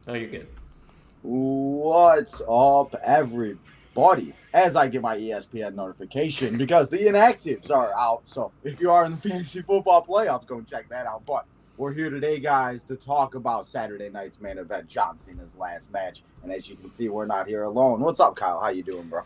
Oh, you're good. What's up, everybody? As I get my ESPN notification because the inactives are out. So if you are in the fantasy football playoffs, go and check that out. But we're here today, guys, to talk about Saturday night's main event, John Cena's last match. And as you can see, we're not here alone. What's up, Kyle? How you doing, bro?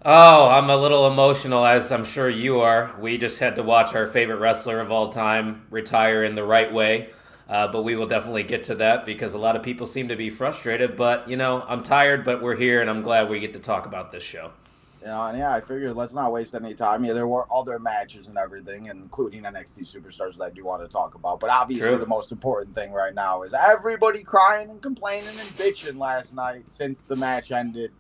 Oh, I'm a little emotional, as I'm sure you are. We just had to watch our favorite wrestler of all time retire in the right way. But we will definitely get to that because a lot of people seem to be frustrated. But, I'm tired, but we're here, and I'm glad we get to talk about this show. And yeah, I figured let's not waste any time. Yeah, there were other matches and everything, including NXT superstars that I do want to talk about. But obviously, True. the most important thing right now is everybody crying and complaining and bitching last night since the match ended.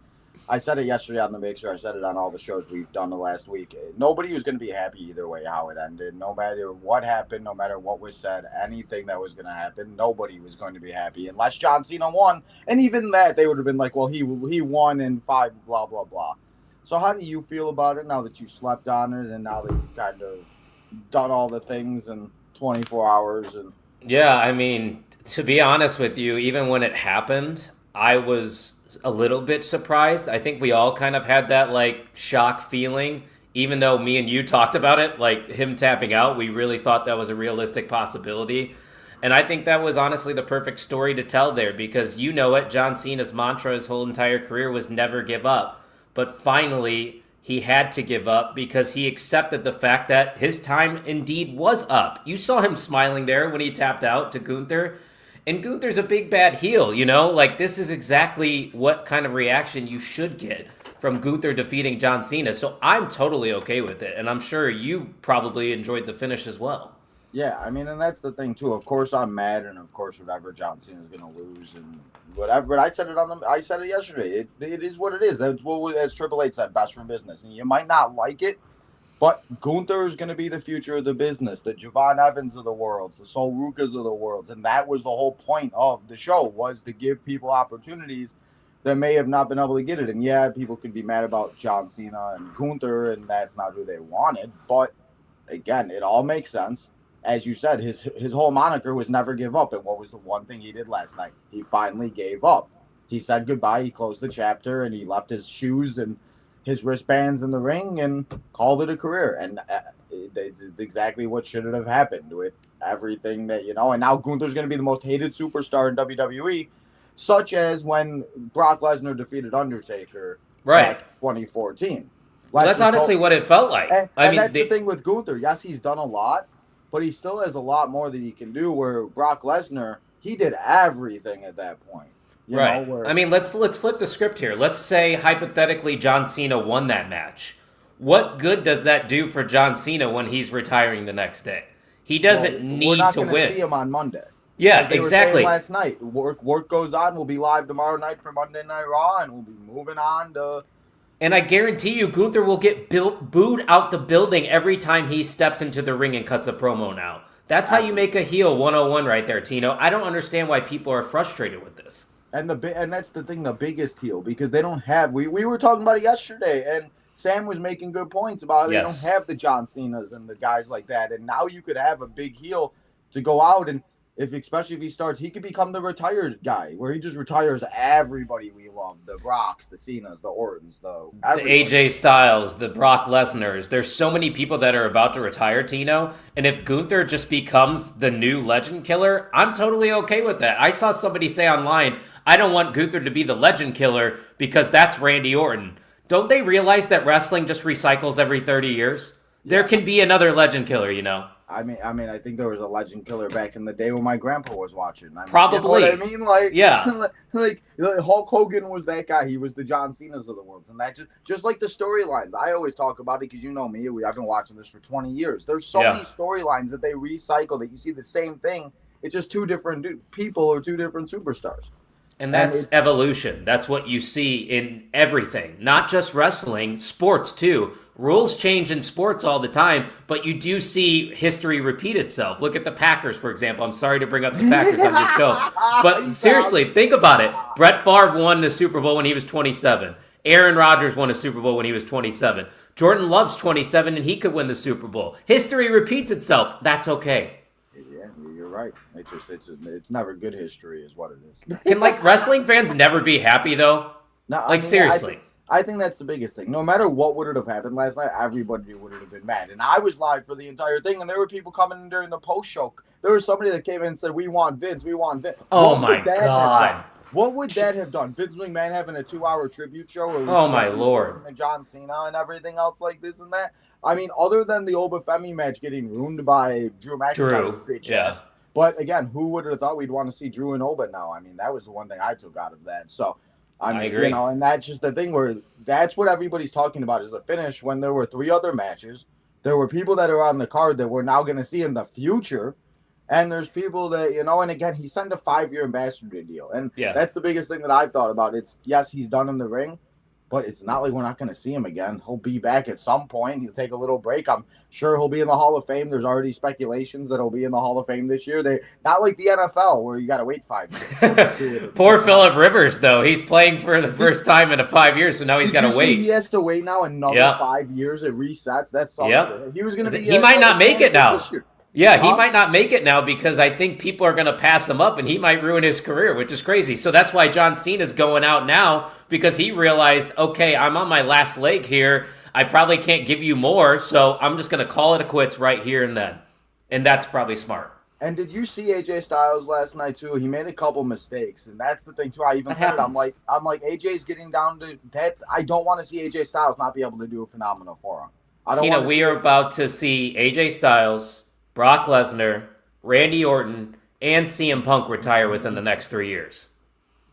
I said it yesterday on the Mixer. I said it on all the shows we've done the last week. Nobody was going to be happy either way how it ended. No matter what happened, no matter what was said, anything that was going to happen, nobody was going to be happy unless John Cena won. And even that, they would have been like, well, he won in 5, blah, blah, blah. So how do you feel about it now that you slept on it and now that you've kind of done all the things in 24 hours? And Yeah, I mean, to be honest with you, even when it happened, I was a little bit surprised. I think we all kind of had that shock feeling, even though me and you talked about it, like him tapping out. We really thought that was a realistic possibility. And I think that was honestly the perfect story to tell there because you know it, John Cena's mantra his whole entire career was never give up. But finally, he had to give up because he accepted the fact that his time indeed was up. You saw him smiling there when he tapped out to Gunther. And Gunther's a big bad heel, this is exactly what kind of reaction you should get from Gunther defeating John Cena. So I'm totally okay with it. And I'm sure you probably enjoyed the finish as well. yeah, I mean, and that's the thing too. Of course, I'm mad, and of course, whatever John Cena is going to lose and whatever. But I said it yesterday. It is what it is. That's what, as Triple H said, best for business. And you might not like it, but Gunther is going to be the future of the business. The Javon Evans of the world, the Sol Rukas of the world, and that was the whole point of the show, was to give people opportunities that may have not been able to get it. And yeah, people could be mad about John Cena and Gunther, and that's not who they wanted. But again, it all makes sense. As you said, his whole moniker was never give up. And what was the one thing he did last night? He finally gave up. He said goodbye. He closed the chapter, and he left his shoes and his wristbands in the ring and called it a career. And it's exactly what should have happened with everything that, and now Gunther's going to be the most hated superstar in WWE, such as when Brock Lesnar defeated Undertaker Right. back 2014. Well, that's honestly what it felt like. And that's the thing with Gunther. Yes, he's done a lot, but he still has a lot more that he can do, where Brock Lesnar, he did everything at that point. Right. I mean, let's flip the script here. Let's say, hypothetically, John Cena won that match. What good does that do for John Cena when he's retiring the next day? He doesn't need to win. We're not going to see him on Monday. Yeah, Like they exactly. were saying last night, work goes on. We'll be live tomorrow night for Monday Night Raw, and we'll be moving on to... And I guarantee you, Gunther will get booed out the building every time he steps into the ring and cuts a promo now. That's how you make a heel 101 right there, Tino. I don't understand why people are frustrated with this. And that's the thing, the biggest heel, because they don't have... We were talking about it yesterday, and Sam was making good points about how they don't have the John Cenas and the guys like that. And now you could have a big heel to go out, and especially if he starts, he could become the retired guy, where he just retires everybody we love. The Brocks, the Cenas, the Ortons, the AJ Styles, the Brock Lesnars. There's so many people that are about to retire, Tino. And if Gunther just becomes the new legend killer, I'm totally okay with that. I saw somebody say online, I don't want Gunther to be the legend killer because that's Randy Orton. Don't they realize that wrestling just recycles every 30 years? There can be another legend killer, I mean, I think there was a legend killer back in the day when my grandpa was watching. Probably. You know what I mean? Like, yeah. like Hulk Hogan was that guy. He was the John Cena's of the world. And that just like the storylines. I always talk about it because you know me. I've been watching this for 20 years. There's so many storylines that they recycle that you see the same thing. It's just two different people or two different superstars. And that's evolution. That's what you see in everything. Not just wrestling, sports too. Rules change in sports all the time, but you do see history repeat itself. Look at the Packers, for example. I'm sorry to bring up the Packers on this show. But seriously, think about it. Brett Favre won the Super Bowl when he was 27. Aaron Rodgers won a Super Bowl when he was 27. Jordan Love's 27 and he could win the Super Bowl. History repeats itself. That's okay. Yeah, you're you're right. It's never good history, is what it is. Can like wrestling fans never be happy though? No, Like seriously. I think that's the biggest thing. No matter what would have happened last night, everybody would have been mad. And I was live for the entire thing, and there were people coming in during the post show. There was somebody that came in and said, "We want Vince. We want Vince." Oh my God. What would that have done? Vince McMahon having a 2-hour tribute show? Oh my Lord. And John Cena and everything else like this and that. I mean, other than the Obafemi match getting ruined by Drew McIntyre. Yeah. But again, who would have thought we'd want to see Drew and Oba now? I mean, that was the one thing I took out of that. So, I agree. You know, and that's just the thing where that's what everybody's talking about is the finish when there were 3 other matches. There were people that are on the card that we're now going to see in the future. And there's people that, you know, and again, he signed a 5-year ambassador deal. And that's the biggest thing that I've thought about. It's, yes, he's done in the ring, but it's not like we're not going to see him again. He'll be back at some point. He'll take a little break. I'm sure he'll be in the Hall of Fame. There's already speculations that he'll be in the Hall of Fame this year. They not like the NFL where you got to wait 5 years. Poor Phillip Rivers, though. He's playing for the first time in 5 years, so now he's got to wait. He has to wait now another 5 years. It resets. That's something. He was going to be. He might not make it now. Yeah, he might not make it now because I think people are going to pass him up and he might ruin his career, which is crazy. So that's why John Cena's going out now because he realized, okay, I'm on my last leg here. I probably can't give you more, so I'm just going to call it a quits right here and then. And that's probably smart. And did you see AJ Styles last night too? He made a couple mistakes, and that's the thing too. I even said it. I'm like AJ's getting down to that. I don't want to see AJ Styles not be able to do a phenomenal for him. Tina, we are about to see AJ Styles, Brock Lesnar, Randy Orton, and CM Punk retire within the next 3 years.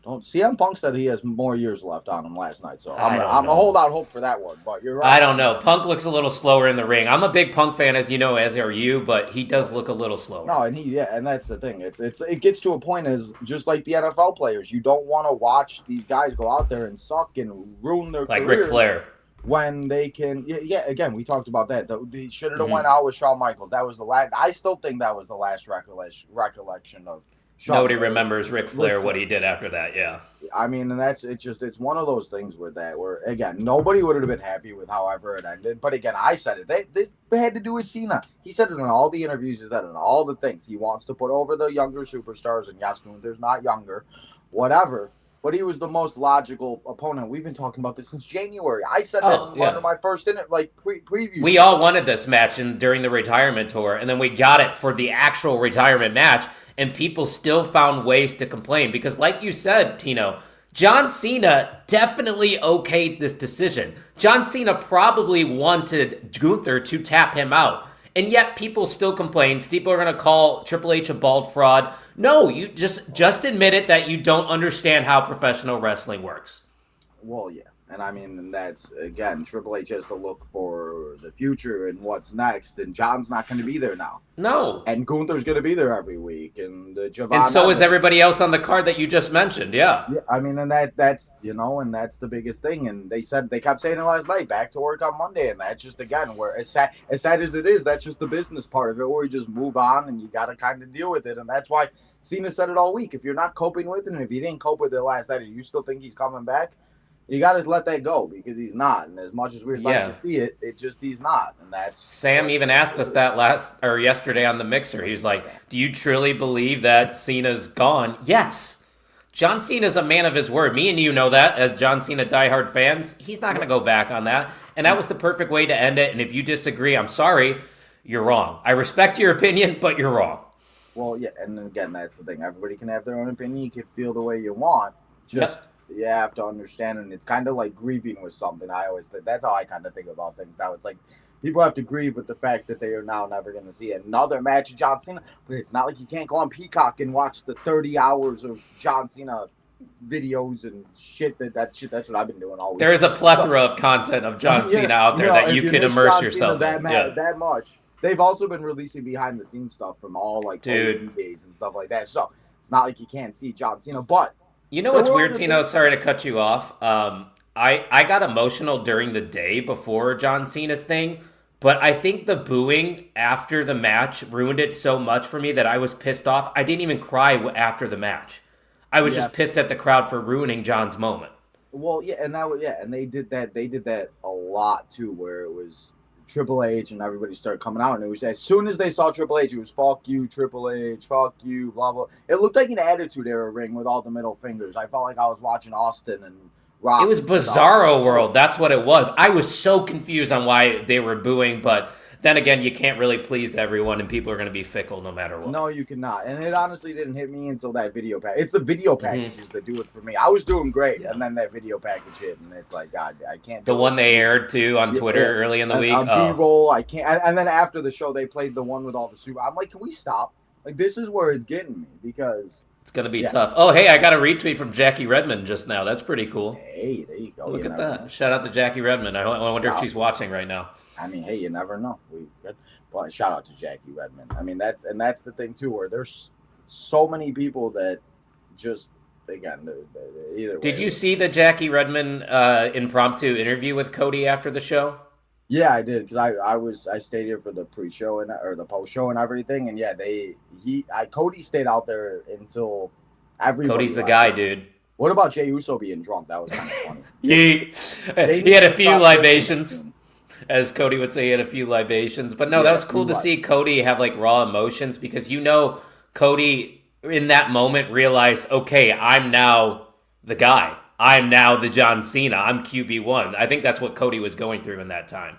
CM Punk said he has more years left on him last night, so I'm a hold out hope for that one. But you're right. I don't know. Punk looks a little slower in the ring. I'm a big Punk fan, as you know, as are you, but he does look a little slower. No, and that's the thing. It gets to a point as just like the NFL players, you don't want to watch these guys go out there and suck and ruin their careers. Like Ric Flair. When they can, again, we talked about that. They should have went out with Shawn Michaels. That was the last. I still think that was the last recollection of Shawn. Nobody remembers Ric Flair, what he did after that. Yeah. I mean, and it's one of those things where again, nobody would have been happy with however it ended. But again, I said it. They had to do with Cena. He said it in all the interviews. He said it in all the things. He wants to put over the younger superstars, and yes, there's not younger, whatever. But he was the most logical opponent. We've been talking about this since January. I said that in one of my first previews. We all wanted this match during the retirement tour, and then we got it for the actual retirement match, and people still found ways to complain. Because like you said, Tino, John Cena definitely okayed this decision. John Cena probably wanted Gunther to tap him out. And yet people still complain. People are going to call Triple H a bald fraud. No, you just admit it that you don't understand how professional wrestling works. Well, yeah. And I mean, that's, again, Triple H has to look for the future and what's next. And John's not going to be there now. No. And Gunther's going to be there every week. And And so is everybody else on the card that you just mentioned. Yeah. I mean, and that's, and that's the biggest thing. And they kept saying it last night, back to work on Monday. And that's just, again, where as sad as it is, that's just the business part of it where you just move on and you got to kind of deal with it. And that's why Cena said it all week. If you're not coping with it, and if you didn't cope with it last night, and you still think he's coming back, you got to let that go because he's not. And as much as we'd like to see it, he's not. And that's Sam even asked us that yesterday on the mixer. He was like, do you truly believe that Cena's gone? Yes. John Cena's a man of his word. Me and you know that as John Cena diehard fans. He's not going to go back on that. And that was the perfect way to end it. And if you disagree, I'm sorry. You're wrong. I respect your opinion, but you're wrong. Well, yeah. And again, that's the thing. Everybody can have their own opinion. You can feel the way you want. You have to understand, and it's kind of like grieving with something. I always think that's how I kind of think about things now. It's like people have to grieve with the fact that they are now never going to see another match of John Cena. But it's not like you can't go on Peacock and watch the 30 hours of John Cena videos and shit. That's what I've been doing all week. There is a plethora of content of John Cena out there that you can immerse yourself in. That much. They've also been releasing behind the scenes stuff from all OG days and stuff like that. So it's not like you can't see John Cena, but. You know what's weird, Tino? Sorry to cut you off. I got emotional during the day before John Cena's thing, but I think the booing after the match ruined it so much for me that I was pissed off. I didn't even cry after the match. I was just pissed at the crowd for ruining John's moment. Well, yeah, and they did that. They did that a lot too, where it was Triple H and everybody started coming out, and it was as soon as they saw Triple H, it was "fuck you, Triple H, fuck you," blah blah. It looked like an Attitude Era ring with all the middle fingers. I felt like I was watching Austin and Rock. It was Bizarro World. That's what it was. I was so confused on why they were booing, but then again, you can't really please everyone, and people are going to be fickle no matter what. No, you cannot. And it honestly didn't hit me until that video package. It's the video packages that do it for me. I was doing great, and then that video package hit, and it's like, God, I can't. The one they aired too on Twitter early in the week. B-roll, I can't. And then after the show, they played the one with all the super. I'm like, can we stop? Like, this is where it's getting me because it's going to be tough. Oh, hey, I got a retweet from Jackie Redmond just now. That's pretty cool. Hey, there you go. Look at that. Shout out to Jackie Redmond. I wonder if she's watching right now. I mean, hey, you never know. But shout out to Jackie Redmond. I mean, that's the thing too, where there's so many people that just again, either way. Did you see the Jackie Redmond impromptu interview with Cody after the show? Yeah, I did because I stayed here for the pre-show or the post-show and everything, and yeah, Cody stayed out there until everybody. Cody's the guy, dude. What about Jey Uso being drunk? That was kind of funny. he had a few libations. As Cody would say, he had a few libations. But no, that was cool to see Cody have like raw emotions because Cody in that moment realized, okay, I'm now the guy. I'm now the John Cena. I'm QB1. I think that's what Cody was going through in that time.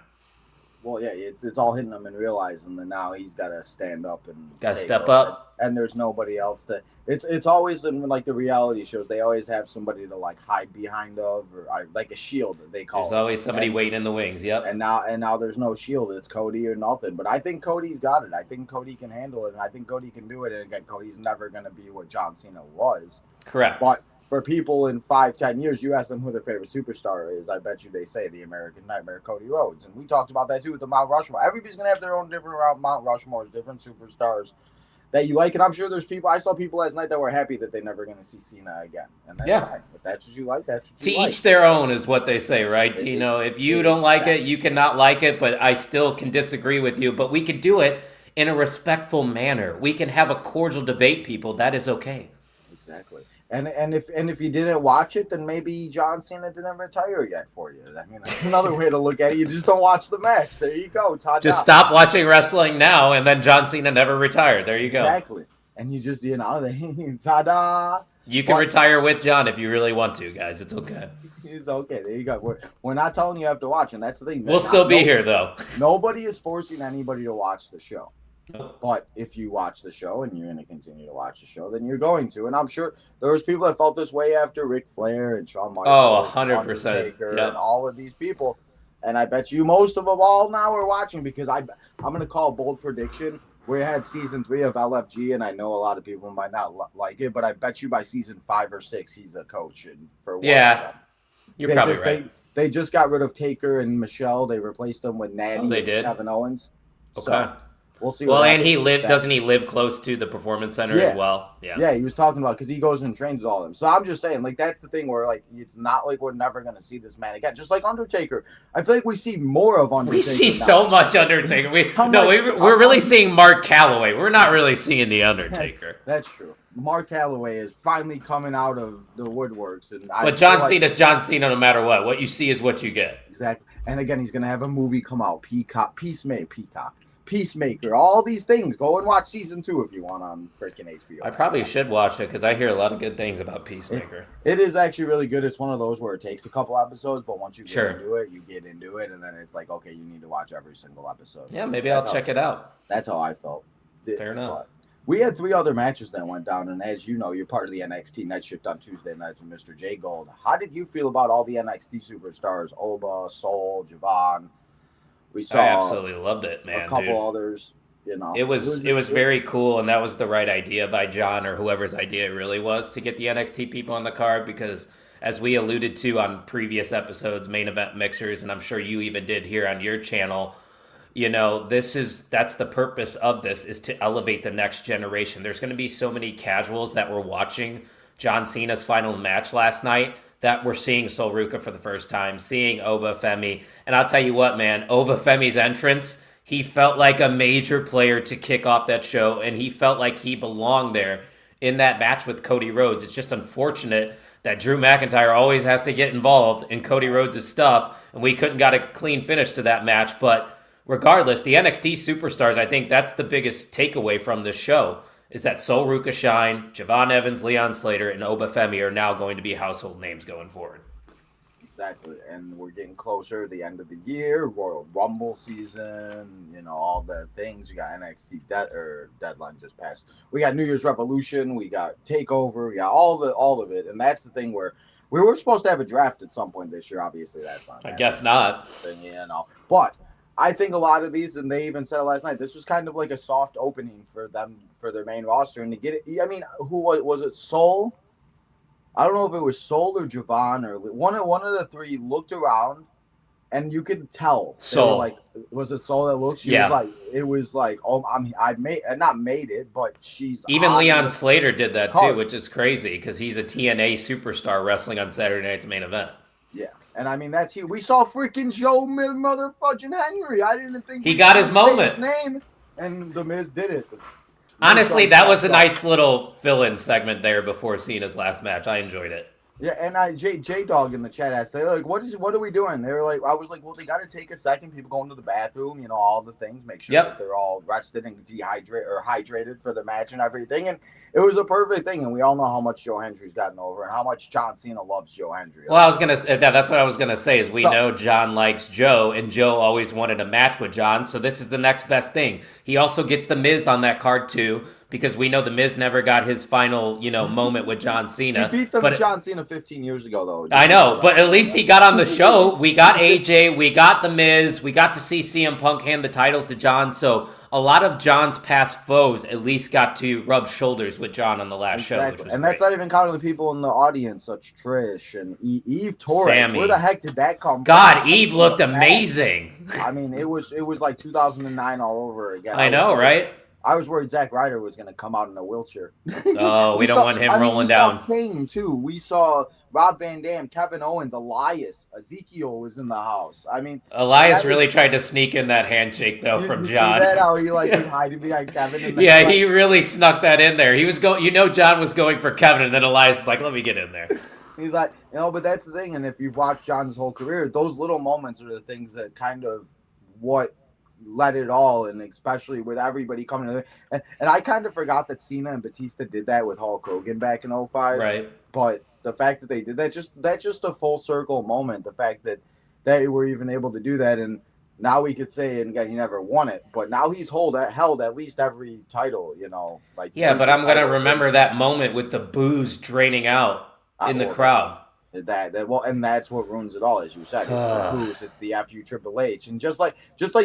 Well, yeah, it's all hitting him and realizing that now he's got to stand up and step up. And there's nobody else to. It's always in like the reality shows. They always have somebody to like hide behind of or like a shield that they call. There's always somebody waiting in the wings. Yep. And now there's no shield. It's Cody or nothing. But I think Cody's got it. I think Cody can handle it, and I think Cody can do it. And again, Cody's never going to be what John Cena was. Correct. But for people in 5-10 years, you ask them who their favorite superstar is. I bet you they say the American Nightmare, Cody Rhodes. And we talked about that too with the Mount Rushmore. Everybody's going to have their own different Mount Rushmores, different superstars that you like. And I'm sure there's people, I saw people last night that were happy that they're never going to see Cena again. And that's fine. If that's what you like, that's what you like. To each their own is what they say, right, Tino? If you don't like it, you cannot like it, but I still can disagree with you. But we can do it in a respectful manner. We can have a cordial debate, people. That is okay. Exactly. And if you didn't watch it, then maybe John Cena didn't retire yet for you. I mean, that's another way to look at it. You just don't watch the match. There you go. Ta-da. Just stop watching wrestling now, and then John Cena never retired. There you go. Exactly. And you just, ta-da. You can retire with John if you really want to, guys. It's okay. It's okay. There you go. We're not telling you have to watch, and that's the thing. We'll still be here, though. Nobody is forcing anybody to watch the show. But if you watch the show and you're going to continue to watch the show, then you're going to. And I'm sure there was people that felt this way after Ric Flair and Shawn Michaels. 100%. And all of these people. And I bet you most of them all now are watching because I'm going to call a bold prediction. We had season 3 of LFG, and I know a lot of people might not like it, but I bet you by season 5 or 6 he's a coach. And for you're probably right. They just got rid of Taker and Michelle. They replaced them with Natty and Kevin Owens. Okay. So, we'll see. Well, and doesn't he live close to the Performance Center as well? Yeah, he was talking about because he goes and trains all of them. So I'm just saying, like, that's the thing where, like, it's not like we're never going to see this man again. Just like Undertaker. I feel like we see more of Undertaker. We see so much Undertaker. We're really seeing Mark Calloway. We're not really seeing the Undertaker. That's true. Mark Calloway is finally coming out of the woodworks. But John Cena's John Cena no matter what. What you see is what you get. Exactly. And again, he's going to have a movie come out. Peacemaker, all these things. Go and watch season 2 if you want on freaking HBO. I probably should watch it because I hear a lot of good things about Peacemaker. It is actually really good. It's one of those where it takes a couple episodes, but once you get into it, you get into it, and then it's like, okay, you need to watch every single episode. Yeah, maybe I'll check it out. That's how I felt. Fair enough. But we had 3 other matches that went down, and as you know, you're part of the NXT Night Shift on Tuesday nights with Mr. J Gold. How did you feel about all the NXT superstars? Oba, Soul, Javon. I absolutely loved it, man. A couple others. You know, it was very cool, and that was the right idea by John or whoever's idea it really was to get the NXT people on the card because, as we alluded to on previous episodes, Main Event Mixers, and I'm sure you even did here on your channel, that's the purpose of this is to elevate the next generation. There's going to be so many casuals that were watching John Cena's final match last night that we're seeing Sol Ruca for the first time, seeing Oba Femi, and I'll tell you what, man, Oba Femi's entrance. He felt like a major player to kick off that show, and he felt like he belonged there in that match with Cody Rhodes. It's just unfortunate that Drew McIntyre always has to get involved in Cody Rhodes' stuff, and we couldn't got a clean finish to that match. But regardless, the NXT superstars, I think that's the biggest takeaway from this show, is that Sol Rukashine, Javon Evans, Leon Slater, and Oba Femi are now going to be household names going forward. Exactly, and we're getting closer to the end of the year, Royal Rumble season, all the things. We got NXT deadline just passed. We got New Year's Revolution, we got Takeover, we got all of it, and that's the thing where we were supposed to have a draft at some point this year. Obviously, that's not. I guess not. But I think a lot of these, and they even said it last night, this was kind of like a soft opening for them for their main roster, and to get it. I mean, who was it? Sol. I don't know if it was Sol or Javon or one of the three looked around, and you could tell. Sol. Was it Sol that looked? It was like, oh, I not made it, but she's even Leon Slater did that too, which is crazy because he's a TNA superstar wrestling on Saturday Night's Main Event. Yeah, and I mean that's huge. We saw freaking Joe motherfucking Henry. I didn't think he got his moment. His name, and the Miz did it. Honestly, that was a nice little fill-in segment there before Cena's last match. I enjoyed it. Yeah, and J-Dog in the chat asked, they're like, what are we doing? They were like, I was like, well, they got to take a second. People going to the bathroom, all the things. Make sure that they're all rested and hydrated for the match and everything. And it was a perfect thing. And we all know how much Joe Hendry's gotten over and how much John Cena loves Joe Hendry. Well, that's what I was going to say is we know John likes Joe, and Joe always wanted a match with John. So this is the next best thing. He also gets the Miz on that card too, because we know the Miz never got his final, moment with John Cena. He beat John Cena 15 years ago, though. I know, but at least he got on the show. We got AJ, we got the Miz, we got to see CM Punk hand the titles to John. So a lot of John's past foes at least got to rub shoulders with John on the last show, which was and great. That's not even counting the people in the audience, such Trish and Eve Torres. Sammy. Where the heck did that come from? God, Eve looked amazing. I mean, it was like 2009 all over again. I know, right? I was worried Zack Ryder was going to come out in a wheelchair. Oh, we don't want him rolling down. We saw Kane, too. We saw Rob Van Dam, Kevin Owens, Elias. Ezekiel was in the house. I mean, Elias really tried to sneak in that handshake, though, from John. See that? How he was hiding behind Kevin? Yeah, he really snuck that in there. He was going, John was going for Kevin, and then Elias was like, let me get in there. He's like, but that's the thing. And if you've watched John's whole career, those little moments are the things that kind of what let it all, and especially with everybody coming to and I kind of forgot that Cena and Batista did that with Hulk Hogan back in 05. Right. But the fact that they did that, that's just a full circle moment. The fact that they were even able to do that, and now we could say, and again, he never won it, but now he's held at least every title, but I'm gonna remember that moment with the booze draining out in the crowd. And that's what ruins it all, as you said. It's the booze, it's the FU Triple H, and just like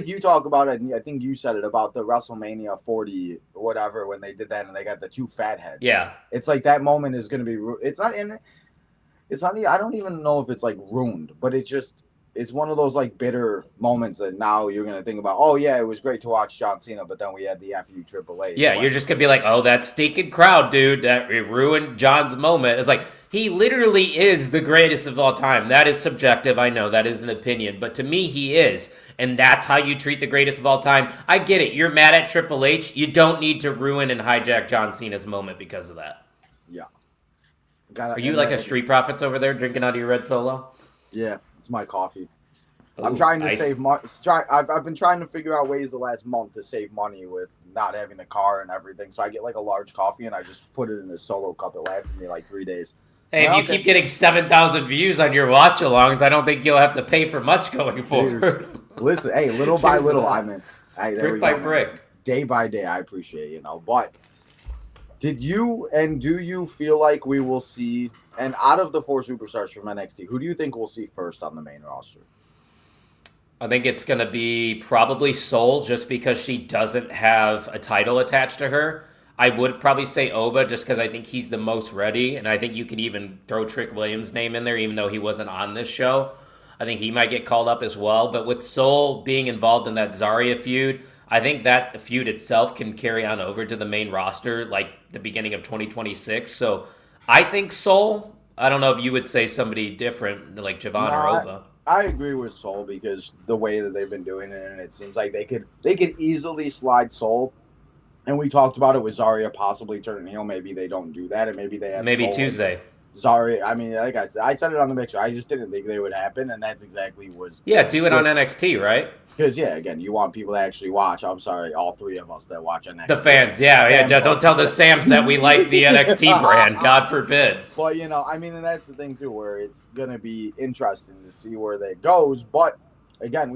you talk about it, and I think you said it about the WrestleMania 40 or whatever when they did that and they got the two fat heads. Yeah, it's like that moment is going to be. It's not. I don't even know if it's like ruined, but it's one of those like bitter moments that now you're going to think about. Oh yeah, it was great to watch John Cena, but then we had the FU Triple H. Yeah, you're just gonna be like, oh, that stinking crowd, dude, that ruined John's moment. It's like. He literally is the greatest of all time. That is subjective. I know that is an opinion. But to me, he is. And that's how you treat the greatest of all time. I get it. You're mad at Triple H. You don't need to ruin and hijack John Cena's moment because of that. Yeah. Are you like a Street Profits over there drinking out of your red Solo? Yeah, it's my coffee. Ooh, I'm trying to save money. I've been trying to figure out ways the last month to save money with not having a car and everything. So I get like a large coffee and I just put it in a Solo cup. It lasted me like 3 days. Hey, if you keep getting 7,000 views on your watch-alongs, I don't think you'll have to pay for much going forward. Listen, hey, little by little, brick by brick. Day by day, I appreciate it, But do you feel like we will see, and out of the 4 superstars from NXT, who do you think we'll see first on the main roster? I think it's going to be probably Sol, just because she doesn't have a title attached to her. I would probably say Oba just because I think he's the most ready, and I think you could even throw Trick Williams' name in there even though he wasn't on this show. I think he might get called up as well. But with Sol being involved in that Zarya feud, I think that feud itself can carry on over to the main roster like the beginning of 2026. So I think Sol. I don't know if you would say somebody different like Javon or Oba. I agree with Sol because the way that they've been doing it, and it seems like they could easily slide Sol. And we talked about it with Zarya possibly turning heel. Maybe they don't do that, and maybe they have Tuesday. Sorry, I mean, like I said it on the mixer. I just didn't think they would happen, and that's exactly Yeah, do it on NXT, right? Because yeah, again, you want people to actually watch. I'm sorry, all three of us that watch NXT. The fans, yeah. Don't tell the Sams that we like the NXT brand. God forbid. But I mean, and that's the thing too, where it's gonna be interesting to see where that goes. But again,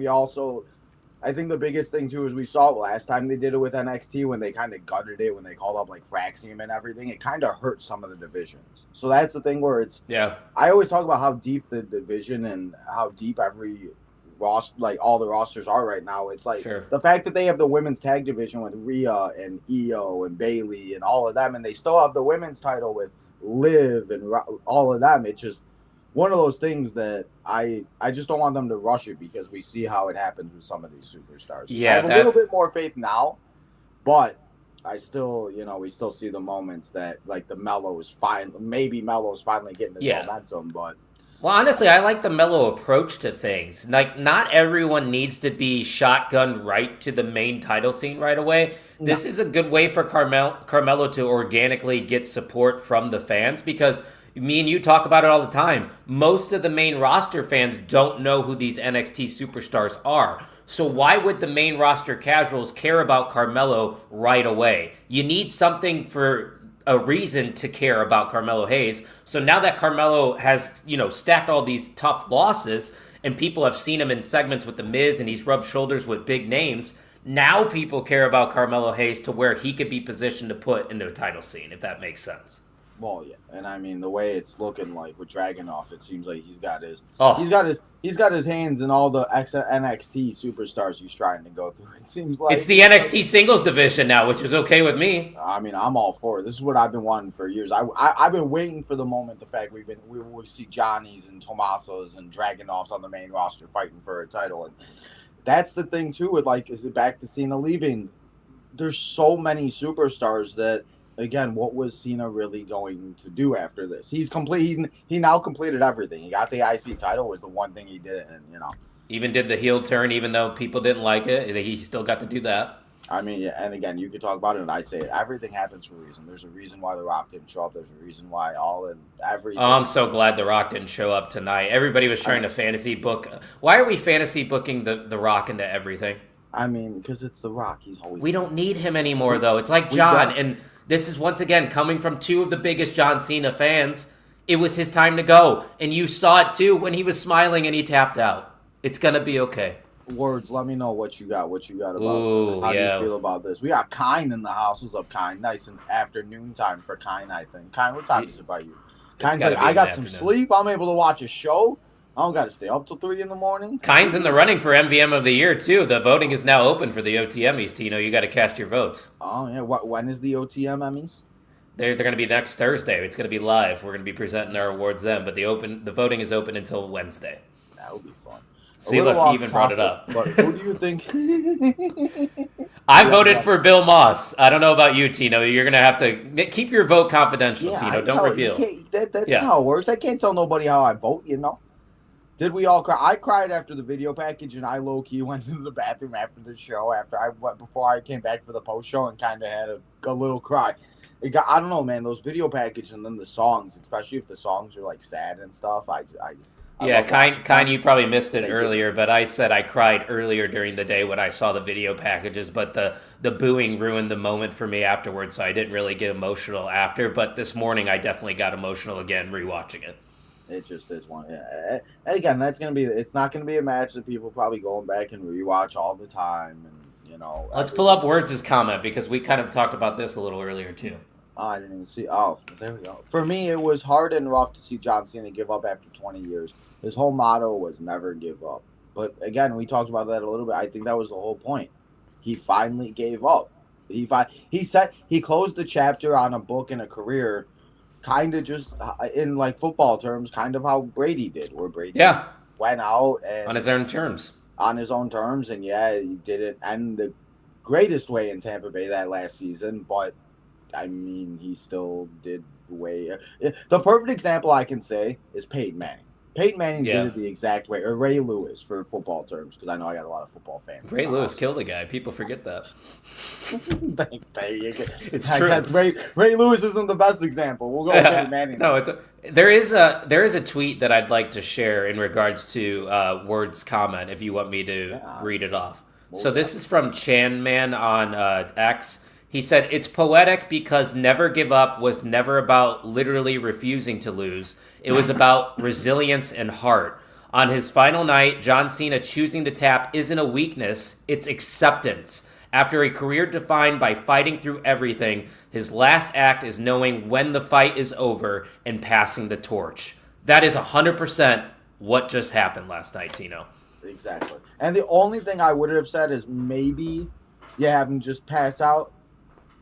I think the biggest thing too is we saw it last time they did it with NXT when they kind of gutted it when they called up like Fraxium and everything. It kind of hurt some of the divisions. So that's the thing where it's I always talk about how deep the division and how deep every roster, like all the rosters are right now. It's like the fact that they have the women's tag division with Rhea and Io and Bayley and all of them, and they still have the women's title with Liv and all of them. It's just one of those things that I just don't want them to rush it because we see how it happens with some of these superstars. Yeah, I have a little bit more faith now, but I still, we still see the moments that like Melo's finally getting his momentum, but. Well, honestly, I like the mellow approach to things. Like, not everyone needs to be shotgunned right to the main title scene right away. No. This is a good way for Carmelo to organically get support from the fans because me and you talk about it all the time. Most of the main roster fans don't know who these NXT superstars are. So why would the main roster casuals care about Carmelo right away? You need something for a reason to care about Carmelo Hayes. So now that Carmelo has, stacked all these tough losses and people have seen him in segments with The Miz and he's rubbed shoulders with big names, now people care about Carmelo Hayes to where he could be positioned to put into a title scene, if that makes sense. Well, yeah, and I mean the way it's looking like with Dragunov, it seems like he's got his hands in all the NXT superstars he's trying to go through. It seems like it's the NXT singles division now, which is okay with me. I mean, I'm all for it. This is what I've been wanting for years. I've been waiting for the moment. The fact we see Johnny's and Tomaso's and Dragunovs on the main roster fighting for a title, and that's the thing too. With is it back to Cena leaving? There's so many superstars that. Again, what was Cena really going to do after this? He now completed everything. He got the IC title was the one thing he did, and even did the heel turn, even though people didn't like it. He still got to do that. I mean, yeah, and again, you could talk about it, and I say it. Everything happens for a reason. There's a reason why The Rock didn't show up. There's a reason why everything. Oh, I'm so glad The Rock didn't show up tonight. Everybody was trying to fantasy book. Why are we fantasy booking the Rock into everything? I mean, because it's The Rock. He's always. We don't need him anymore, though. It's like John, and this is once again coming from two of the biggest John Cena fans. It was his time to go, and you saw it too when he was smiling and he tapped out. It's gonna be okay. Words, let me know what you got about this. How do you feel about this? We got Kine in the house. What's up, Kine? Nice and afternoon time for Kine, I think. Kine, what time is it by you? Kine's like, I got some sleep. I'm able to watch a show. I don't got to stay up till 3 in the morning. Kine's in the running for MVM of the year, too. The voting is now open for the OTMs, Tino. You got to cast your votes. Oh, yeah. When is the OTM Emmys? They're going to be next Thursday. It's going to be live. We're going to be presenting our awards then, but the voting is open until Wednesday. That would be fun. See, look, he even brought it up. But who do you think? I voted for Bill Moss. I don't know about you, Tino. You're going to have to keep your vote confidential, Tino. Don't reveal. That's not how it works. I can't tell nobody how I vote, Did we all cry? I cried after the video package, and I low-key went into the bathroom after the show, before I came back for the post-show and kind of had a little cry. I don't know, man, those video package and then the songs, especially if the songs are, like, sad and stuff, Kine, you probably missed it earlier, but I said I cried earlier during the day when I saw the video packages, but the booing ruined the moment for me afterwards, so I didn't really get emotional after, but this morning I definitely got emotional again rewatching it. It just is one. Yeah. And again, it's not going to be a match that people probably going back and rewatch all the time. And, let's pull up Words' comment because we kind of talked about this a little earlier too. Oh, I didn't even see. Oh, there we go. For me, it was hard and rough to see John Cena give up after 20 years. His whole motto was never give up. But again, we talked about that a little bit. I think that was the whole point. He finally gave up. He closed the chapter on a book and a career. Kind of just in like football terms, kind of how Brady did, where Brady went out and on his own terms. And he didn't end the greatest way in Tampa Bay that last season, but I mean, he still did the perfect example I can say is Peyton Manning. Peyton Manning did it the exact way, or Ray Lewis for football terms, because I know I got a lot of football fans. Ray Lewis killed a guy. People forget that. It's true. Ray Lewis isn't the best example. We'll go with Peyton Manning. No, there is a tweet that I'd like to share in regards to Word's comment. If you want me to read it off. So this is from Chan Man on X. He said, "It's poetic because Never Give Up was never about literally refusing to lose. It was about resilience and heart. On his final night, John Cena choosing to tap isn't a weakness, it's acceptance. After a career defined by fighting through everything, his last act is knowing when the fight is over and passing the torch." That is 100% what just happened last night, Tino. Exactly. And the only thing I would have said is maybe you have him just pass out.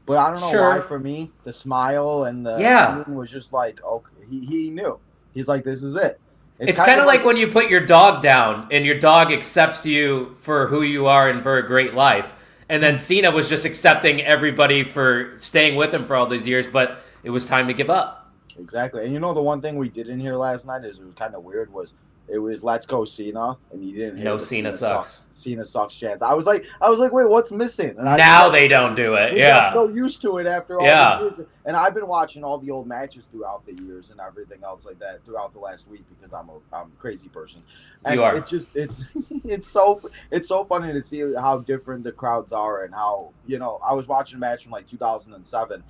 But I don't know why, for me, the smile and the was just like, okay, he knew. He's like, this is it. It's kind of like when you put your dog down and your dog accepts you for who you are and for a great life. And then Cena was just accepting everybody for staying with him for all these years, but it was time to give up. Exactly. And you know, the one thing we didn't hear last night is it was kind of weird was it was "Let's Go Cena," and you didn't hear Cena sucks. Cena sucks chance. I was like, wait, what's missing? And now they don't do it. We got so used to it after all these years. And I've been watching all the old matches throughout the years and everything else like that throughout the last week because I'm a crazy person. And you are. It's so funny to see how different the crowds are and how, you know, I was watching a match from like 2007.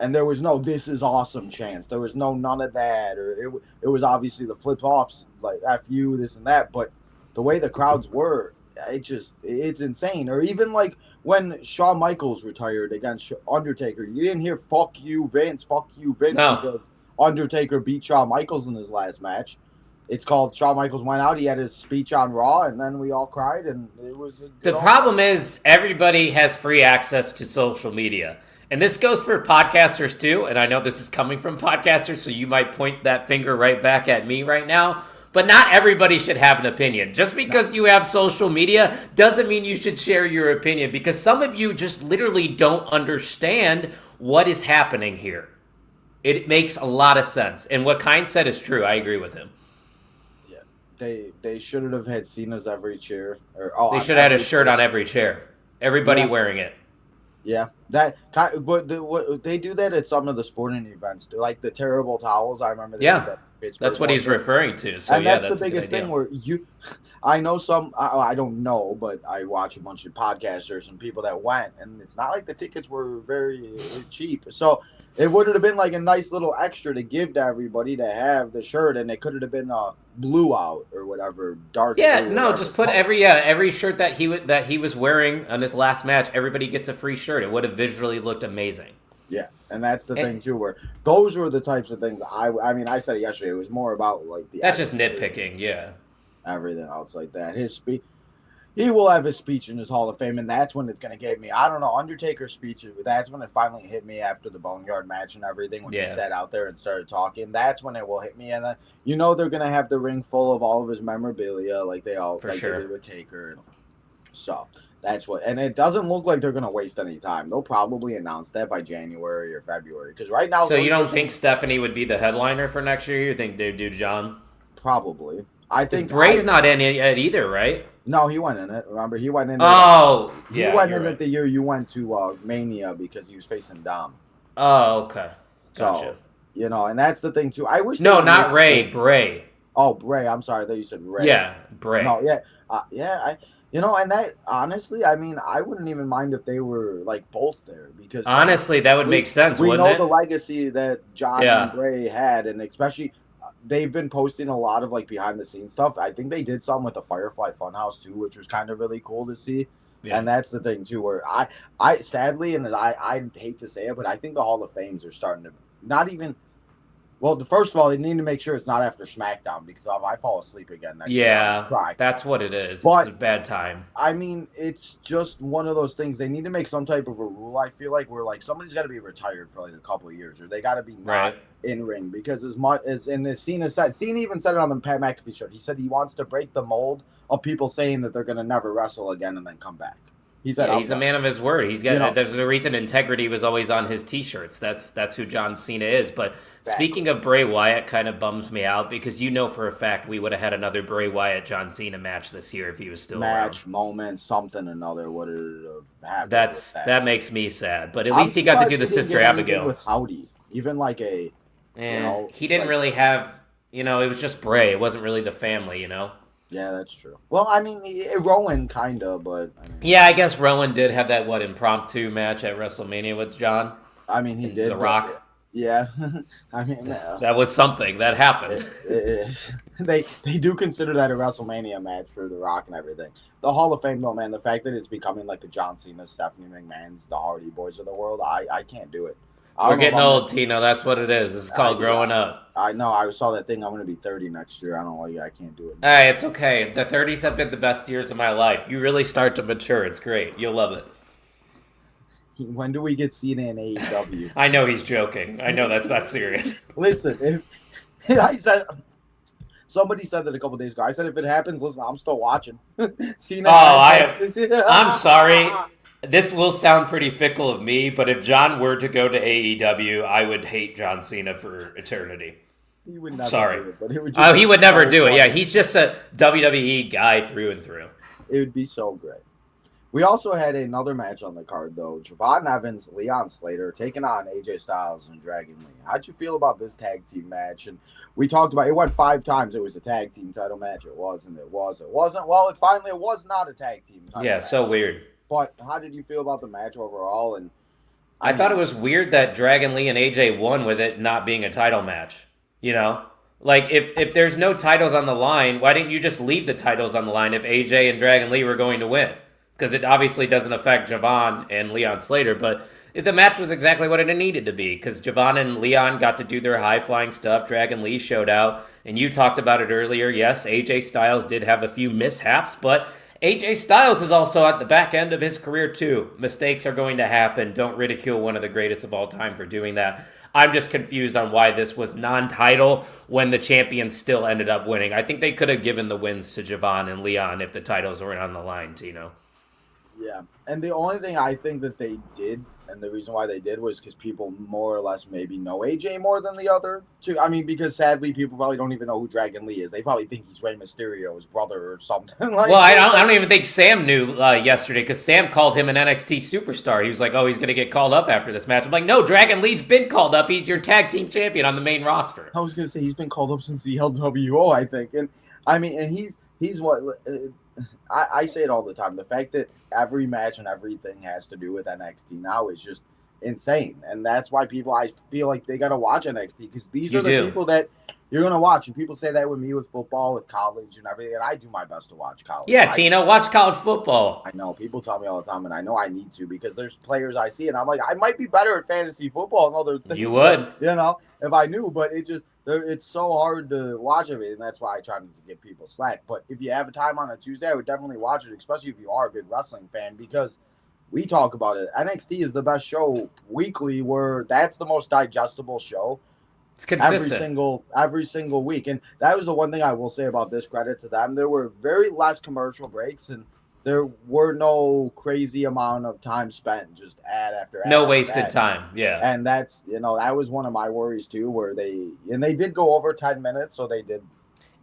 And there was no "this is awesome" chance. There was none of that. Or it was obviously the flip-offs, like F you, this and that. But the way the crowds were, it's insane. Or even like when Shawn Michaels retired against Undertaker, you didn't hear "fuck you, Vince," because Undertaker beat Shawn Michaels in his last match. It's called Shawn Michaels went out. He had his speech on Raw, and then we all cried. And it was the problem is everybody has free access to social media. And this goes for podcasters too, and I know this is coming from podcasters, so you might point that finger right back at me right now, but not everybody should have an opinion. Just because you have social media doesn't mean you should share your opinion, because some of you just literally don't understand what is happening here. It makes a lot of sense, and what Kind said is true. I agree with him. Yeah, they should have had Cena's every chair. They should have had a shirt on every chair. Everybody wearing it. Yeah, but they do that at some of the sporting events, like the terrible towels. I remember. That's what he's referring to. So and that's the biggest thing where I know I don't know, but I watch a bunch of podcasters and people that went, and it's not like the tickets were very cheap. So it would have been like a nice little extra to give to everybody to have the shirt, and it could have been blue out or whatever, dark. Yeah, no, just put every shirt that he was wearing on his last match. Everybody gets a free shirt. It would have visually looked amazing. Yeah, and that's the thing too, where those were the types of things. I mean, I said it yesterday. It was more about like that's just nitpicking. Yeah, everything else like that. His speech. He will have his speech in his Hall of Fame, and that's when it's going to get me. I don't know, Undertaker's speech, that's when it finally hit me after the Boneyard match and everything, when he sat out there and started talking. That's when it will hit me. And then, you know, they're going to have the ring full of all of his memorabilia, like they did with Taker. So that's what, and it doesn't look like they're going to waste any time. They'll probably announce that by January or February, because right now. So you don't think Stephanie would be the headliner for next year? You think they'd do John? Probably. I think Bray's not in it either, right? No, he went in it. Remember, he went in. He went in it the year you went to Mania because he was facing Dom. Oh, okay, gotcha. So, you know, and that's the thing too. I wish. No, not Ray. Bray. Oh, Bray. I'm sorry, I thought you said Ray. Yeah, Bray. No, yeah. You know, and that honestly, I mean, I wouldn't even mind if they were like both there because honestly, that would make sense. We wouldn't know it? the legacy that John and Bray had, and especially. They've been posting a lot of like behind the scenes stuff. I think they did some with the Firefly Funhouse too, which was kind of really cool to see. Yeah. And that's the thing too, where I sadly, and I hate to say it, but I think the Hall of Fames are starting to not even. Well, first of all, they need to make sure it's not after SmackDown because if I fall asleep again next year, that's what it is. But, it's a bad time. I mean, it's just one of those things. They need to make some type of a rule. I feel like where like somebody's got to be retired for like a couple of years, or they got to be not in ring because as much as Cena said, Cena even said it on the Pat McAfee show. He said he wants to break the mold of people saying that they're going to never wrestle again and then come back. He said, Yeah, he's a man of his word. He's got. You know, There's a reason integrity was always on his T-shirts. That's who John Cena is. But exactly. speaking of Bray Wyatt, kind of bums me out because you know for a fact we would have had another Bray Wyatt John Cena match this year if he was still match, around. moment, something, another would have happened. That makes me sad. But at least he got to do the Sister Abigail with Howdy, even like a. He didn't really have. It was just Bray. It wasn't really the family. Yeah, that's true. Well, I mean, Rowan kind of, but. Yeah, I guess Rowan did have that impromptu match at WrestleMania with John. I mean, he did. The Rock. Yeah, I mean that was something that happened. They do consider that a WrestleMania match for The Rock and everything. The Hall of Fame, though, man, the fact that it's becoming like the John Cena, Stephanie McMahon's, the Hardy Boys of the world, I can't do it. We're getting old, Tino. That's what it is. It's called growing up. I know. I saw that thing. I'm going to be 30 next year. I can't do it. Hey, it's okay. The 30s have been the best years of my life. You really start to mature. It's great. You'll love it. When do we get Cena in AEW? I know he's joking. I know that's not serious. Listen, somebody said that a couple days ago. I said if it happens, listen, I'm still watching. Cena. I'm sorry. This will sound pretty fickle of me, but if John were to go to AEW, I would hate John Cena for eternity. He would never Sorry. do it, but it would he would never do it. Yeah, he's just a WWE guy through and through. It would be so great. We also had another match on the card, though. Javon Evans, Leon Slater taking on AJ Styles and Dragon Lee. How'd you feel about this tag team match? And we talked about it went 5 times. It was a tag team title match. It wasn't. It wasn't. Well, it was not a tag team title match. So weird. But how did you feel about the match overall? And I thought it was weird that Dragon Lee and AJ won with it not being a title match. Like if there's no titles on the line, why didn't you just leave the titles on the line if AJ and Dragon Lee were going to win? Because it obviously doesn't affect Javon and Leon Slater, but the match was exactly what it needed to be because Javon and Leon got to do their high-flying stuff. Dragon Lee showed out, and you talked about it earlier. Yes, AJ Styles did have a few mishaps, but AJ Styles is also at the back end of his career too. Mistakes are going to happen. Don't ridicule one of the greatest of all time for doing that. I'm just confused on why this was non-title when the champions still ended up winning. I think they could have given the wins to Javon and Leon if the titles weren't on the line, Tino. Yeah, and the only thing I think that they did, and the reason why they did was because people more or less maybe know AJ more than the other two. I mean, because sadly, people probably don't even know who Dragon Lee is. They probably think he's Rey Mysterio's brother or something like that. Well, I don't even think Sam knew yesterday because Sam called him an NXT superstar. He was like, oh, he's going to get called up after this match. I'm like, no, Dragon Lee's been called up. He's your tag team champion on the main roster. I was going to say he's been called up since the LWO, I think. And I mean, and he's what... I say it all the time. The fact that every match and everything has to do with NXT now is just insane. And that's why I feel like they got to watch NXT because these are the people that you're going to watch. And people say that with me with football, with college and everything. And I do my best to watch college. Yeah, Tina, watch college football. I know. People tell me all the time, and I know I need to because there's players I see, and I'm like, I might be better at fantasy football and other things. You would. If I knew. But it's so hard to watch it, and that's why I try to give people slack. But if you have a time on a Tuesday, I would definitely watch it, especially if you are a big wrestling fan, because we talk about it. NXT is the best show weekly, where that's the most digestible show. It's consistent. Every single week. And that was the one thing I will say about this, credit to them. There were very less commercial breaks, and there were no crazy amount of time spent just ad after ad. No wasted time, yeah. And that's, that was one of my worries too, where they did go over 10 minutes, so they did.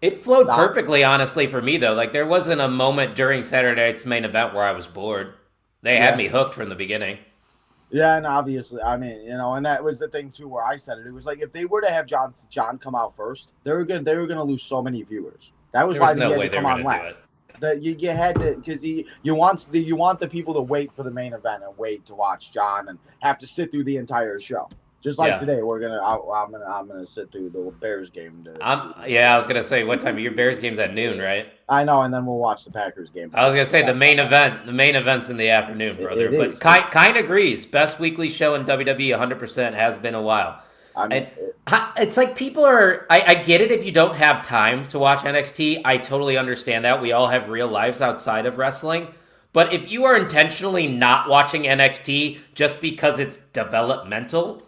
It flowed perfectly, honestly, for me, though. Like, there wasn't a moment during Saturday night's main event where I was bored. They had me hooked from the beginning. Yeah, and obviously, I mean, and that was the thing too, where I said it. It was like if they were to have John come out first, they were gonna lose so many viewers. That was why they had to come on last. That you had to, because you want the people to wait for the main event and wait to watch John and have to sit through the entire show. Just like today, I'm gonna sit through the Bears game. I was gonna say, what time? Your Bears game's at noon, right? I know, and then we'll watch the Packers game. I was gonna say the main event's in the afternoon, brother. But kind agrees. Best weekly show in WWE, 100% has been a while. I mean, it's like people are. I get it if you don't have time to watch NXT. I totally understand that. We all have real lives outside of wrestling. But if you are intentionally not watching NXT just because it's developmental,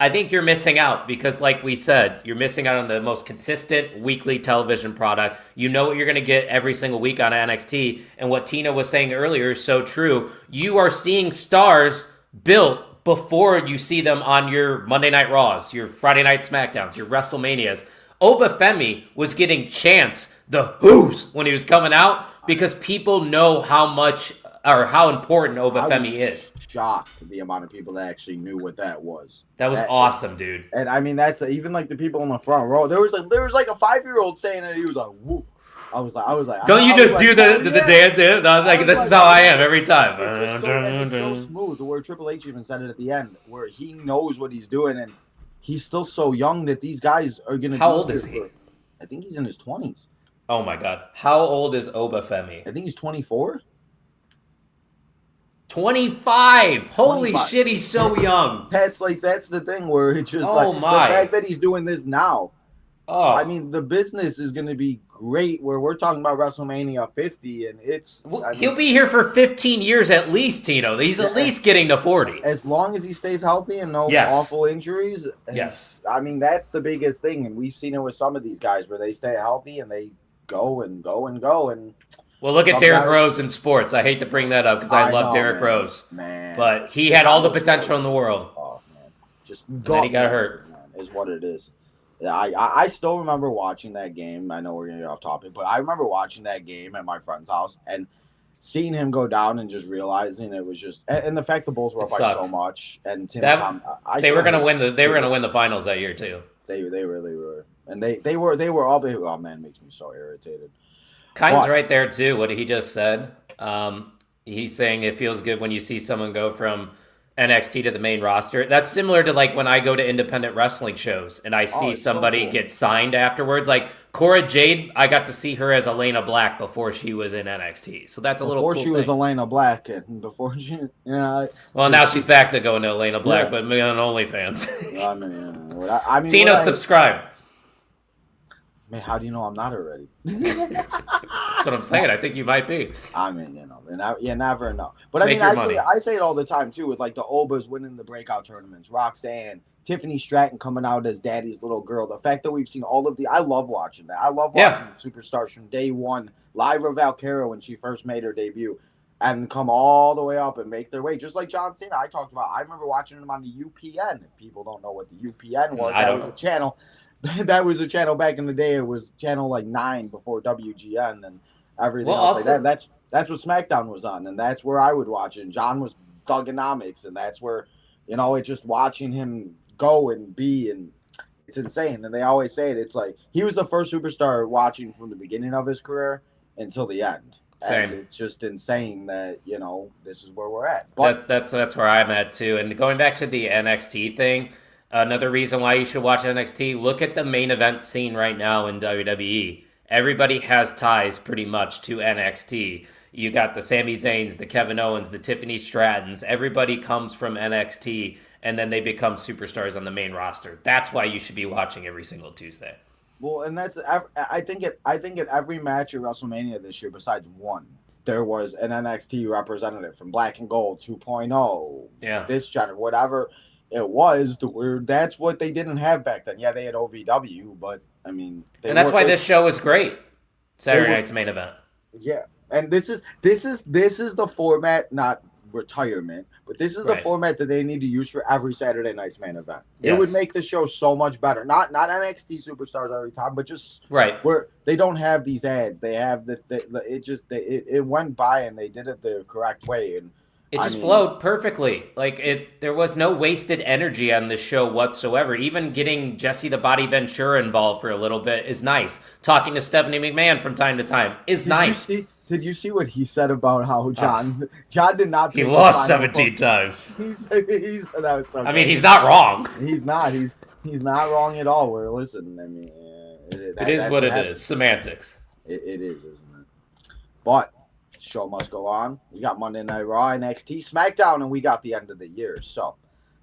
I think you're missing out because, like we said, you're missing out on the most consistent weekly television product. You know what you're going to get every single week on NXT. And what Tina was saying earlier is so true. You are seeing stars built before you see them on your Monday Night Raws, your Friday Night SmackDowns, your WrestleManias. Obafemi was getting chants, the whoos, when he was coming out because people know how much or how important Obafemi is. Shocked the amount of people that actually knew what that was. That was awesome, dude. And I mean, that's even like the people in the front row. There was like a 5-year-old saying it. He was like, "Woo!" I was like, don't you just do the dance? I was like, this is how I am every time. It's so smooth. Where Triple H even said it at the end, where he knows what he's doing, and he's still so young that these guys are gonna. How old is he? I think he's in his 20s. Oh my God! How old is Obafemi? I think he's 24. 25. Holy 25. shit, he's so young. That's the thing where it's just the fact that he's doing this now. Oh, I mean, the business is going to be great where we're talking about WrestleMania 50 and he'll be here for 15 years at least, Tino. He's at least getting to 40. As long as he stays healthy and no awful injuries. Yes. I mean, that's the biggest thing. And we've seen it with some of these guys where they stay healthy and they go and go and go. And well, look at Derrick Rose in sports. I hate to bring that up because I love Derrick Rose. Man. But he had all the potential in the world. Oh, man. And then he got hurt. Man, is what it is. Yeah, I still remember watching that game. I know we're going to get off topic, but I remember watching that game at my friend's house and seeing him go down and just realizing it was just – and the fact the Bulls were up by so much. And Tim Tom, they were going to win the finals that year too. They really were. And they were all – oh, man, it makes me so irritated. Kyne's right there too. What he just said. He's saying it feels good when you see someone go from NXT to the main roster. That's similar to like when I go to independent wrestling shows and I see somebody get signed afterwards. Like Cora Jade, I got to see her as Elena Black before she was in NXT. So that's a little cool before she was Elena Black and before she, well, now she's back to going to Elena Black, but me on OnlyFans. I mean, Tino, subscribe. Man, how do you know I'm not already? That's what I'm saying. I think you might be. I mean, you never know. But I say it all the time too. With like the Obas winning the breakout tournaments, Roxanne, Tiffany Stratton coming out as Daddy's little girl. The fact that we've seen all of I love watching that. I love watching the superstars from day one. Lyra Valkyria when she first made her debut, and come all the way up and make their way, just like John Cena. I talked about. I remember watching him on the UPN. If people don't know what the UPN was, that was a channel. That was a channel back in the day. It was channel like 9 before WGN and everything else like that. That's what SmackDown was on, and that's where I would watch it. And John was Thugonomics, and that's where, it's just watching him go and be, and it's insane. And they always say it. It's like he was the first superstar watching from the beginning of his career until the end. Same. And it's just insane that, this is where we're at. But that's where I'm at too. And going back to the NXT thing, another reason why you should watch NXT, look at the main event scene right now in WWE. Everybody has ties pretty much to NXT. You got the Sami Zayns, the Kevin Owens, the Tiffany Strattons. Everybody comes from NXT, and then they become superstars on the main roster. That's why you should be watching every single Tuesday. Well, and I think at every match at WrestleMania this year, besides one, there was an NXT representative from Black and Gold 2.0. Yeah. This channel, whatever it was, that's what they didn't have back then. Yeah, they had OVW, but I mean, and that's why this show is great. Saturday night's main event. Yeah, and this is the format, not retirement, but this is the format that they need to use for every Saturday night's main event. Yes. It would make the show so much better. Not NXT superstars every time, but just where they don't have these ads. They have it went by and they did it the correct way, and it just flowed perfectly. Like there was no wasted energy on this show whatsoever. Even getting Jesse the Body Ventura involved for a little bit is nice. Talking to Stephanie McMahon from time to time is nice. Did you see what he said about how John did not? He lost 17 times. That was so. I mean, he's not wrong. He's not. He's not wrong at all. Listen. I mean, it is what it is. Semantics. It is, isn't it? But show must go on. We got Monday Night Raw, NXT, SmackDown, and we got the end of the year. So,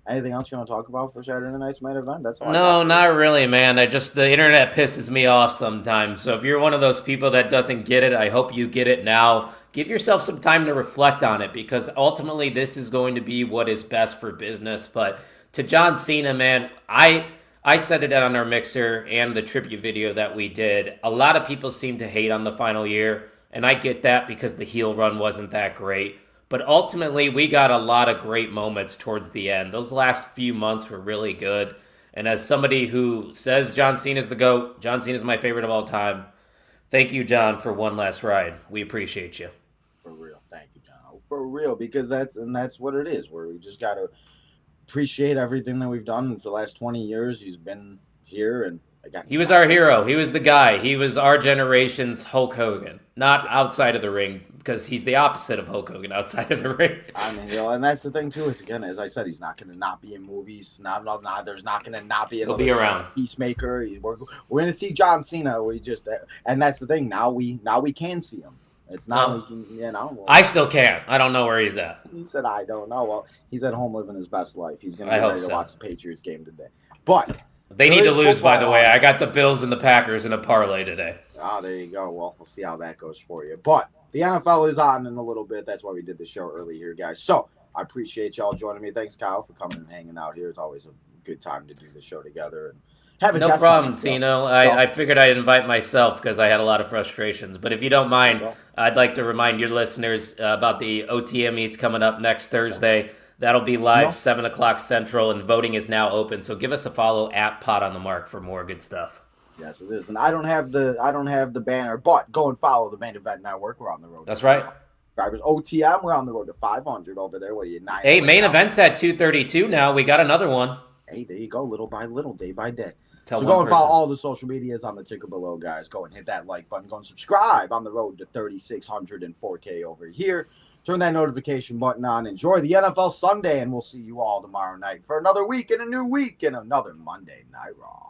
anything else you want to talk about for Saturday night's main event? That's all. No, not really, man. The internet pisses me off sometimes. So if you're one of those people that doesn't get it, I hope you get it now. Give yourself some time to reflect on it because ultimately this is going to be what is best for business. But to John Cena, man, I said it on our mixer and the tribute video that we did. A lot of people seem to hate on the final year, and I get that because the heel run wasn't that great. But ultimately, we got a lot of great moments towards the end. Those last few months were really good. And as somebody who says John Cena's the GOAT, John Cena's my favorite of all time. Thank you, John, for one last ride. We appreciate you. For real. Thank you, John. For real, because that's what it is, where we just got to appreciate everything that we've done for the last 20 years. He's been here, and he was our hero. He was the guy. He was our generation's Hulk Hogan. Not outside of the ring, because he's the opposite of Hulk Hogan outside of the ring. I mean, and that's the thing too. Is again, as I said, he's not going to not be in movies. There's not going to not be. He'll be around. Peacemaker. We're going to see John Cena. And that's the thing. Now we can see him. It's not, I still can't. I don't know where he's at. He said, I don't know. Well, he's at home living his best life. He's going to be ready to watch the Patriots game today. But they need to lose, by the way. I got the Bills and the Packers in a parlay today. Oh, there you go. Well, we'll see how that goes for you. But the NFL is on in a little bit. That's why we did the show early here, guys. So I appreciate y'all joining me. Thanks, Kyle, for coming and hanging out here. It's always a good time to do the show together. And no problem, Tino. I figured I'd invite myself because I had a lot of frustrations. But if you don't mind, I'd like to remind your listeners about the OTMEs coming up next Thursday. That'll be live 7 o'clock Central, and voting is now open. So give us a follow at Pot on the Mark for more good stuff. Yes, it is. And I don't have the banner, but go and follow the Main Event Network. We're on the road. That's right. Drivers OTM, we're on the road to 500 over there. What are you, 9? Hey, Main Event's at 232 now. We got another one. Hey, there you go. Little by little, day by day. So go and follow all the social medias on the ticker below, guys. Go and hit that like button. Go and subscribe on the road to 3,600 and 4K over here. Turn that notification button on. Enjoy the NFL Sunday, and we'll see you all tomorrow night for another week and a new week and another Monday Night Raw.